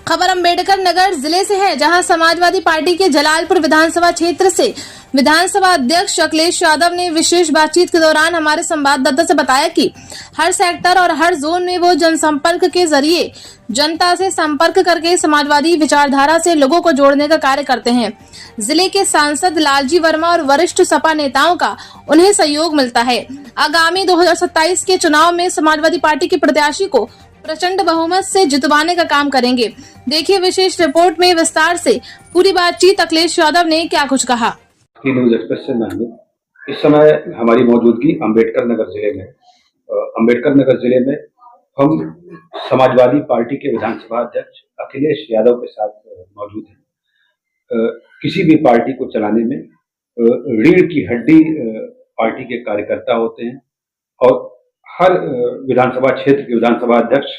खबर अम्बेडकर नगर जिले से है, जहां समाजवादी पार्टी के जलालपुर विधानसभा क्षेत्र से विधानसभा अध्यक्ष अखिलेश यादव ने विशेष बातचीत के दौरान हमारे संवाददाता से बताया कि हर सेक्टर और हर जोन में वो जनसंपर्क के जरिए जनता से संपर्क करके समाजवादी विचारधारा से लोगों को जोड़ने का कार्य करते हैं। जिले के सांसद लालजी वर्मा और वरिष्ठ सपा नेताओं का उन्हें सहयोग मिलता है। आगामी 2027 के चुनाव में समाजवादी पार्टी के प्रत्याशी को प्रचंड बहुमत से जितवाने का काम करेंगे। देखिए विशेष रिपोर्ट में विस्तार से पूरी बातचीत। अखिलेश यादव ने क्या कुछ कहा। न्यूज़ एक्सप्रेस से मैं हूं। इस समय हमारी मौजूदगी अम्बेडकर नगर जिले में। अम्बेडकर नगर जिले में हम समाजवादी पार्टी के विधानसभा अध्यक्ष अखिलेश यादव के साथ मौजूद हैं। किसी भी पार्टी को चलाने में रीढ़ की हड्डी पार्टी के कार्यकर्ता होते हैं और हर विधानसभा क्षेत्र के विधानसभा अध्यक्ष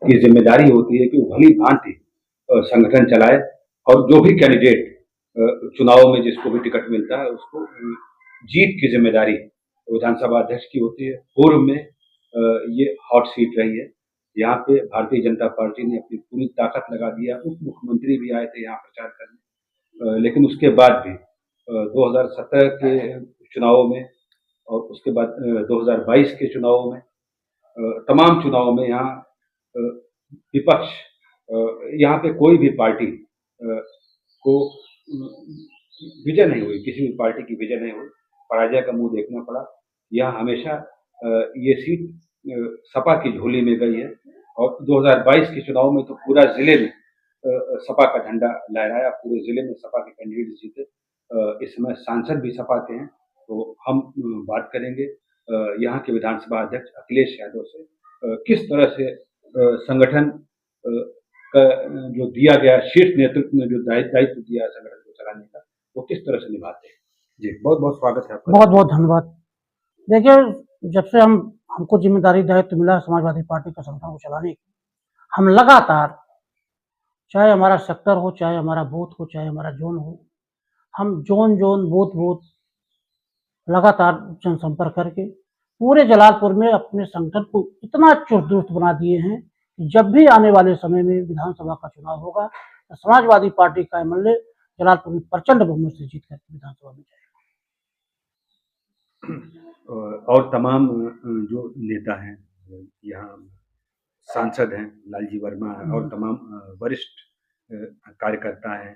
की जिम्मेदारी होती है कि वो भली भांति संगठन चलाए और जो भी कैंडिडेट चुनाव में जिसको भी टिकट मिलता है उसको जीत की जिम्मेदारी विधानसभा अध्यक्ष की होती है। पूर्व में ये हॉट सीट रही है। यहाँ पे भारतीय जनता पार्टी ने अपनी पूरी ताकत लगा दिया। उप मुख्यमंत्री भी आए थे यहाँ प्रचार करने, लेकिन उसके बाद भी 2017 के चुनावों में और उसके बाद 2022 के चुनावों में, तमाम चुनावों में यहाँ विपक्ष, यहाँ पे कोई भी पार्टी को विजय नहीं हुई, किसी भी पार्टी की विजय नहीं हुई, पराजय का मुंह देखना पड़ा। यहाँ हमेशा ये सीट सपा की झोली में गई है और 2022 के चुनाव में तो पूरा जिले में सपा का झंडा लहराया, पूरे जिले में सपा के कैंडिडेट जीते। इस समय सांसद भी सपा के हैं, तो हम बात करेंगे यहाँ के विधानसभा अध्यक्ष अखिलेश यादव से किस तरह से संगठन का जो दिया गया, शीर्ष नेतृत्व ने जो दायित्व दिया संगठन को चलाने का, वो किस तरह से निभाते हैं। जी बहुत बहुत स्वागत है आपका। बहुत बहुत धन्यवाद। देखिए, जब से हमको जिम्मेदारी दायित्व मिला समाजवादी पार्टी का संगठन को चलाने की, हम लगातार, चाहे हमारा सेक्टर हो, चाहे हमारा बूथ हो, चाहे हमारा जोन हो, हम जोन बूथ लगातार जनसंपर्क करके पूरे जलालपुर में अपने संगठन को इतना चुस्त दुरुस्त बना दिए हैं कि जब भी आने वाले समय में विधानसभा का चुनाव होगा तो समाजवादी पार्टी का एमएलए जलालपुर में प्रचंड बहुमत से जीत करके विधानसभा में जाएगा। और तमाम जो नेता हैं यहाँ, सांसद हैं लालजी वर्मा और तमाम वरिष्ठ कार्यकर्ता हैं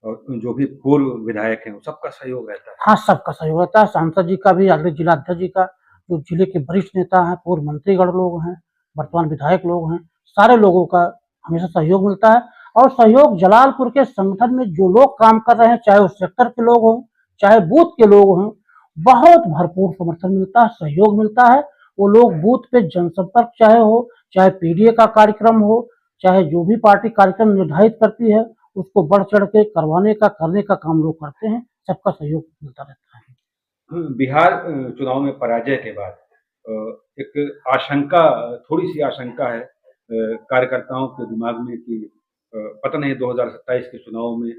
और जो भी पूर्व विधायक हैं, सबका सहयोग रहता है। हाँ, सबका सहयोग रहता है। सांसद जी का भी, अगले जिला अध्यक्ष जी का, जो जिले के वरिष्ठ नेता हैं, पूर्व मंत्रीगण लोग हैं, वर्तमान विधायक लोग हैं, सारे लोगों का हमेशा सहयोग मिलता है। और सहयोग जलालपुर के संगठन में जो लोग काम कर रहे हैं, चाहे वो सेक्टर के लोग हों, चाहे बूथ के लोग हों, बहुत भरपूर समर्थन मिलता है, सहयोग मिलता है। वो लोग बूथ पे जनसंपर्क चाहे हो, चाहे पीडीए का कार्यक्रम हो, चाहे जो भी पार्टी कार्यक्रम निर्धारित करती है उसको बढ़ चढ़ के करने का काम लोग करते हैं। सबका सहयोग मिलता रहता है। बिहार चुनाव में पराजय के बाद एक आशंका, थोड़ी सी आशंका है कार्यकर्ताओं के दिमाग में कि पता नहीं 2027 के चुनाव में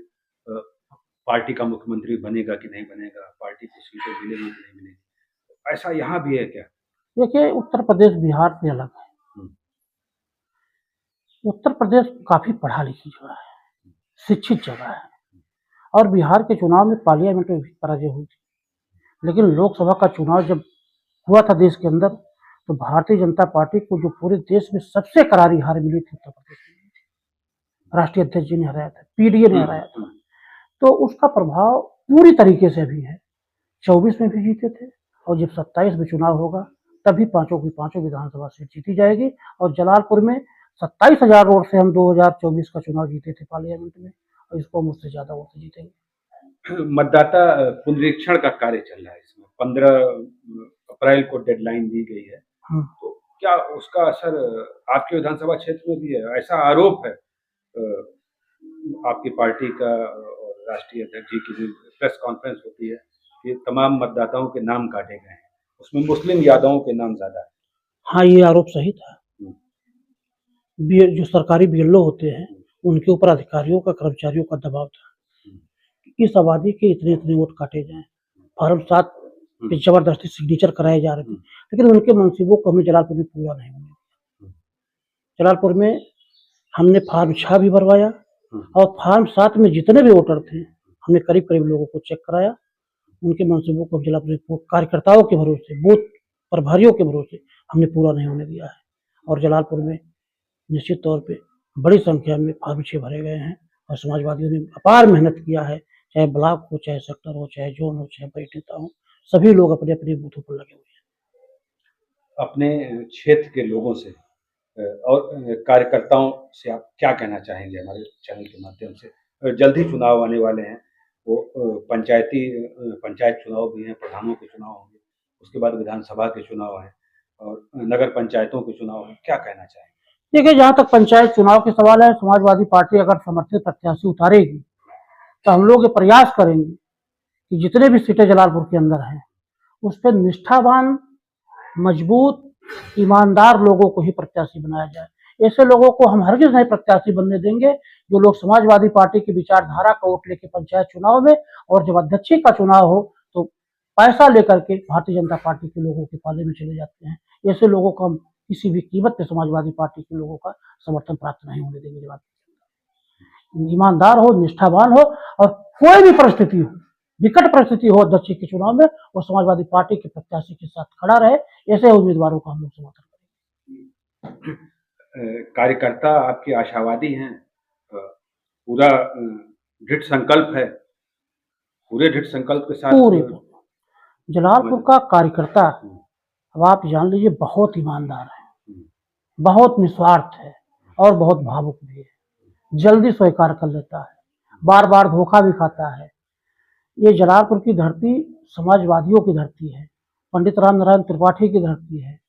पार्टी का मुख्यमंत्री बनेगा कि नहीं बनेगा, पार्टी को सीटें मिलेगी कि नहीं मिलेगी। ऐसा यहाँ भी है क्या? देखिए, उत्तर प्रदेश बिहार से अलग है। उत्तर प्रदेश काफी पढ़ा लिखी जगह है, शिक्षित जगह है, और बिहार के चुनाव में पार्लियामेंट में भी पराजय हुई थी, लेकिन लोकसभा का चुनाव जब हुआ था देश के अंदर, तो भारतीय जनता पार्टी को जो पूरे देश में सबसे करारी हार मिली थी उत्तर प्रदेश में, राष्ट्रीय अध्यक्ष जी ने हराया था, पीडीए ने हराया था, तो उसका प्रभाव पूरी तरीके से अभी है। 24 में भी जीते थे और जब 27 में चुनाव होगा तभी पांचों की पांचों विधानसभा सीट जीती जाएगी। और जलालपुर में 27,000 वोट से हम 2024 का चुनाव जीते थे पार्लियामेंट में, और इसको मुझसे ज्यादा वोट से जीतेंगे। मतदाता पुनरीक्षण का कार्य चल रहा है, इसमें 15 अप्रैल को डेडलाइन दी गई है, तो क्या उसका असर आपके विधानसभा क्षेत्र में भी है? ऐसा आरोप है आपकी पार्टी का और राष्ट्रीय अध्यक्ष जी की प्रेस कॉन्फ्रेंस होती है कि तमाम मतदाताओं के नाम काटे गए हैं, उसमें मुस्लिम यादवों के नाम ज्यादा है। हाँ, ये आरोप सही था। जो सरकारी बीएलओ होते हैं उनके ऊपर अधिकारियों का, कर्मचारियों का दबाव था कि इस आबादी के इतने वोट काटे जाएं। फॉर्म 7 पे जबरदस्ती सिग्नेचर कराए जा रहे थे, लेकिन उनके मंसूबों को हमने जलालपुर में पूरा नहीं होने दिया। जलालपुर में हमने फॉर्म 6 भी भरवाया और फॉर्म 7 में जितने भी वोटर थे हमने करीब करीब लोगों को चेक कराया। उनके मंसूबों को जिला कार्यकर्ताओं के भरोसे, बूथ प्रभारियों के भरोसे हमने पूरा नहीं होने दिया है। और जलालपुर में निश्चित तौर पे बड़ी संख्या में फॉर्म 6 भरे गए हैं और समाजवादियों ने अपार मेहनत किया है, चाहे ब्लॉक हो, चाहे सेक्टर हो, चाहे जोन हो, चाहे बड़े नेता हो, सभी लोग अपने अपने बूथों पर लगे हुए हैं। अपने क्षेत्र के लोगों से और कार्यकर्ताओं से आप क्या कहना चाहेंगे हमारे चैनल के माध्यम से? जल्द ही चुनाव आने वाले हैं, वो पंचायत चुनाव भी हैं, प्रधानों के चुनाव होंगे, उसके बाद विधानसभा के चुनाव हैं और नगर पंचायतों के चुनाव हैं, क्या कहना चाहेंगे? देखिए, जहाँ तक पंचायत चुनाव के सवाल है, समाजवादी पार्टी अगर समर्थित प्रत्याशी उतारेगी तो हम लोग ये प्रयास करेंगे कि जितने भी सीटें जलालपुर के अंदर हैं उस पर निष्ठावान, मजबूत, ईमानदार लोगों को ही प्रत्याशी बनाया जाए। ऐसे लोगों को हम हरगिज नहीं प्रत्याशी बनने देंगे जो लोग समाजवादी पार्टी की विचारधारा का वोट लेके पंचायत चुनाव में, और जब अध्यक्षी का चुनाव हो तो पैसा लेकर के भारतीय जनता पार्टी के लोगों के पाले में चले जाते हैं। ऐसे लोगों को हम किसी भी कीमत पे समाजवादी पार्टी के लोगों का समर्थन प्राप्त नहीं होने देंगे। ईमानदार हो, निष्ठावान हो और कोई भी परिस्थिति हो, विकट परिस्थिति हो अध्यक्ष के चुनाव में, वो समाजवादी पार्टी के प्रत्याशी के साथ खड़ा रहे, ऐसे उम्मीदवारों का हम लोग समर्थन करेंगे। कार्यकर्ता आपके आशावादी हैं, पूरा दृढ़ संकल्प है, पूरे दृढ़ संकल्प के साथ पूरे जलालपुर का कार्यकर्ता, अब आप जान लीजिए, बहुत ईमानदार है, बहुत निस्वार्थ है और बहुत भावुक भी है। जल्दी स्वीकार कर लेता है, बार बार धोखा भी खाता है। ये जलालपुर की धरती समाजवादियों की धरती है, पंडित राम नारायण त्रिपाठी की धरती है,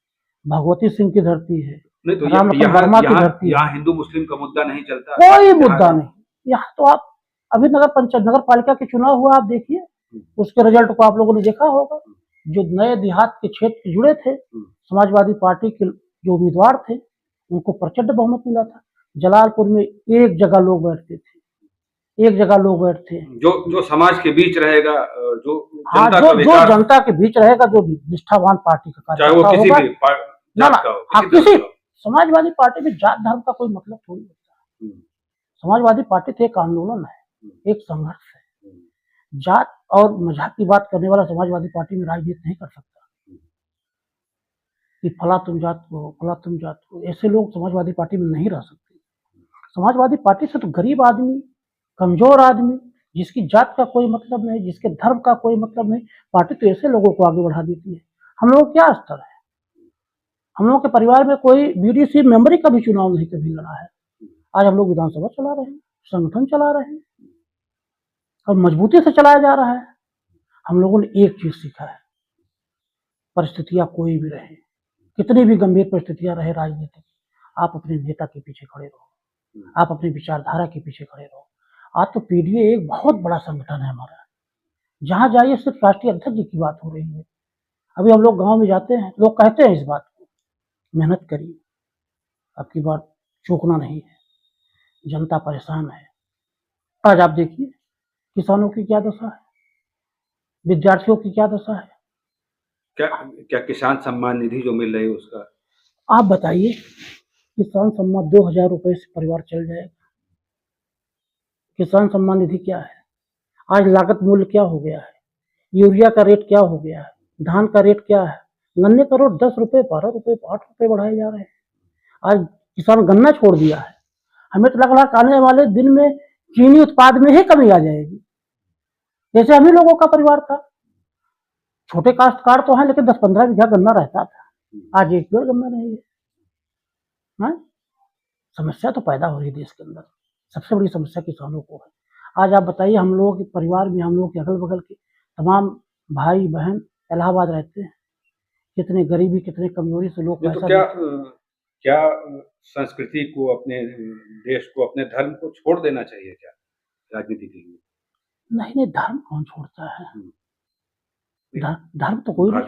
भगवती सिंह की धरती है, नहीं तो रामलखन वर्मा की धरती है। यहाँ हिंदू मुस्लिम का मुद्दा नहीं चलता, कोई मुद्दा नहीं। यहाँ तो आप अभी नगर पालिका के चुनाव हुआ, आप देखिए, उसके रिजल्ट को आप लोगों ने देखा होगा। जो नए देहात के क्षेत्र जुड़े थे, समाजवादी पार्टी के जो उम्मीदवार थे, उनको प्रचंड बहुमत मिला था। जलालपुर में एक जगह लोग बैठते थे, एक जगह लोग बैठते, जो समाज के बीच रहेगा, जो हाँ, जो जनता के बीच रहेगा, जो निष्ठावान पार्टी का कार्यकर्ता होगा, किसी समाजवादी पार्टी में जात धर्म का कोई मतलब थोड़ी होता है। समाजवादी पार्टी तो एक आंदोलन है, एक संघर्ष है। जात और मजहब की बात करने वाला समाजवादी पार्टी में राजनीति नहीं कर सकता कि फला तुम जात को, फला तुम जात को। ऐसे लोग समाजवादी पार्टी में नहीं रह सकते। समाजवादी पार्टी से तो गरीब आदमी, कमजोर आदमी, जिसकी जात का कोई मतलब नहीं, जिसके धर्म का कोई मतलब नहीं, पार्टी तो ऐसे लोगों को आगे बढ़ा देती है। हम लोग क्या स्तर है, हम लोग के परिवार में कोई बीडीसी मेंबरी का भी चुनाव नहीं कभी लड़ा है। आज हम लोग विधानसभा चला रहे हैं, संगठन चला रहे हैं और मजबूती से चलाया जा रहा है। हम लोगों ने एक चीज सीखा है, परिस्थितियां कोई भी रहे, कितनी भी गंभीर परिस्थितियां रहे राजनीतिक, आप अपने नेता के पीछे खड़े रहो, आप अपनी विचारधारा के पीछे खड़े रहो। आज तो पीडीए एक बहुत बड़ा संगठन है हमारा, जहां जाइए सिर्फ राष्ट्रीय अध्यक्ष जी की बात हो रही है। अभी हम लोग गांव में जाते हैं, लोग कहते हैं इस बात को, मेहनत करिए, आपकी बात चूकना नहीं है, जनता परेशान है। आज आप देखिए किसानों की क्या दशा है, विद्यार्थियों की क्या दशा है। क्या किसान सम्मान निधि जो मिल रही है उसका आप बताइए, किसान सम्मान 2000 रुपए से परिवार चल जाएगा? किसान सम्मान निधि क्या है? आज लागत मूल्य क्या हो गया है, यूरिया का रेट क्या हो गया है, धान का रेट क्या है, गन्ने का रेट 10 रुपए, 12 रुपए, 8 रुपए बढ़ाए जा रहे हैं। आज किसान गन्ना छोड़ दिया है। हमें तो लग रहा है आने वाले दिन में चीनी उत्पाद में ही कमी आ जाएगी। जैसे हम ही लोगों का परिवार था, छोटे काश्तकार तो हैं, लेकिन 10-15 बीघा गन्ना रहता था, आज एक भी गन्ना नहीं है। समस्या तो पैदा हो रही है देश के अंदर, सबसे बड़ी समस्या किसानों को है। आज आप बताइए, हम लोगों के परिवार में, हम लोग के अगल बगल के तमाम भाई बहन इलाहाबाद रहते हैं, कितने गरीबी, कितने कमजोरी से लोग पैसा तो क्या संस्कृति को, अपने देश को, अपने धर्म को छोड़ देना चाहिए क्या राजनीति के लिए? नहीं, धर्म कौन छोड़ता है? धर्म तो कोई नहीं।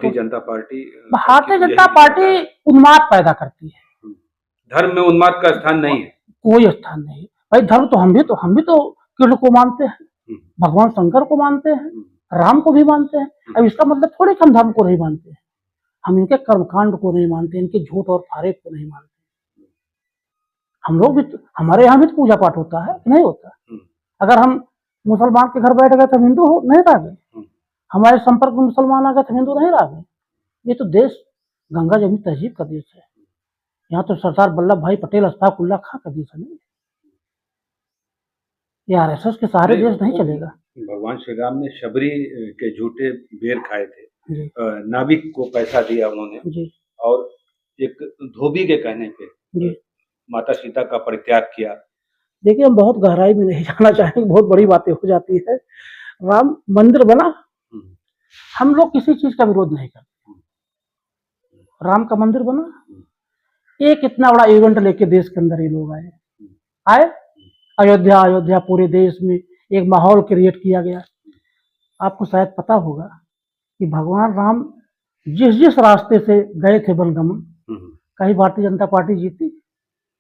भारतीय जनता पार्टी उन्माद पैदा करती है, धर्म में उन्माद का स्थान नहीं है, कोई स्थान नहीं। भाई धर्म तो हम भी तो कृष्ण को मानते हैं, भगवान शंकर को मानते हैं, राम को भी मानते हैं। अब इसका मतलब थोड़ी हम धर्म को नहीं मानते हैं, हम इनके कर्मकांड को नहीं मानते, इनके झूठ और फारेब को नहीं मानते। हम लोग भी हमारे यहाँ भी तो पूजा पाठ होता है, नहीं होता? अगर हम मुसलमान के घर बैठ गए तो हम हिंदू नहीं रह गए? हमारे संपर्क में मुसलमान आ गए तो हिंदू नहीं रह गए? ये तो देश गंगा जमुनी तहजीब का देश है। यहाँ तो सरदार वल्लभ भाई पटेल अशफाकुल्लाह खां का देश है। नहीं, ये आरएसएस के सहारे देश नहीं चलेगा। भगवान श्री राम ने शबरी के झूठे बेर खाए थे, जी नाविक को पैसा दिया उन्होंने, जी और एक धोबी के कहने पे जी। माता सीता का परित्याग किया। देखिए, हम बहुत गहराई में नहीं जाना चाहेंगे, बहुत बड़ी बातें हो जाती है। राम मंदिर बना, हम लोग किसी चीज का विरोध नहीं करते। राम का मंदिर बना, एक इतना बड़ा इवेंट लेके देश के अंदर ये लोग आए अयोध्या अयोध्या पूरे देश में एक माहौल क्रिएट किया गया। आपको शायद पता होगा कि भगवान राम जिस जिस रास्ते से गए थे वनगमन, कहीं भारतीय जनता पार्टी जीती?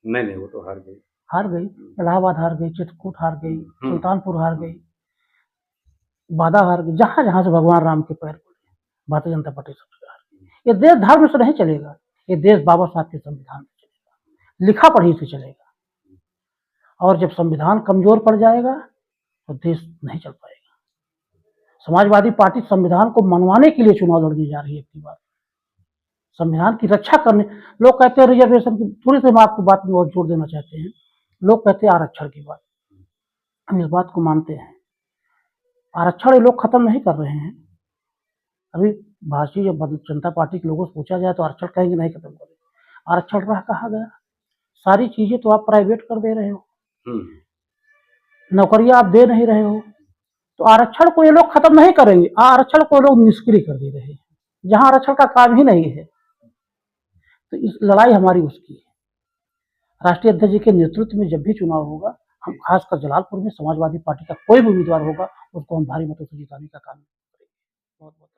नहीं, वो तो हार गई। इलाहाबाद हार गई, चित्रकूट हार गई, सुल्तानपुर हार गई, बादा हार गई। जहां जहां से भगवान राम के पैर पड़े, भारतीय जनता पार्टी सबसे हार गई। ये देश धर्म से नहीं चलेगा, ये देश बाबा साहब के संविधान से चलेगा, लिखा पढ़ी से चलेगा। और जब संविधान कमजोर पड़ जाएगा तो देश नहीं चल पाएगा। समाजवादी पार्टी संविधान को मनवाने के लिए चुनाव लड़ने जा रही है अपनी बात, संविधान की रक्षा करने। लोग कहते हैं रिजर्वेशन की, थोड़ी सी हम आपको बात में और जोड़ देना चाहते हैं। लोग कहते हैं आरक्षण की बात, हम इस बात को मानते हैं। आरक्षण ये लोग खत्म नहीं कर रहे हैं। अभी भारतीय जनता पार्टी के लोगों से पूछा जाए तो आरक्षण कहेंगे नहीं खत्म करेंगे। आरक्षण रह कहा गया? सारी चीजें तो आप प्राइवेट कर दे रहे हो, नौकरियां आप दे नहीं रहे हो, तो आरक्षण को ये लोग खत्म नहीं करेंगे। आरक्षण को लोग निष्क्रिय कर दे रहे हैं, जहां आरक्षण का काम ही नहीं है। तो इस लड़ाई हमारी उसकी है। राष्ट्रीय अध्यक्ष जी के नेतृत्व में जब भी चुनाव होगा, हम खासकर जलालपुर में समाजवादी पार्टी का कोई भी उम्मीदवार होगा, उसको हम भारी मतों से जिताने का काम करेंगे। बहुत बहुत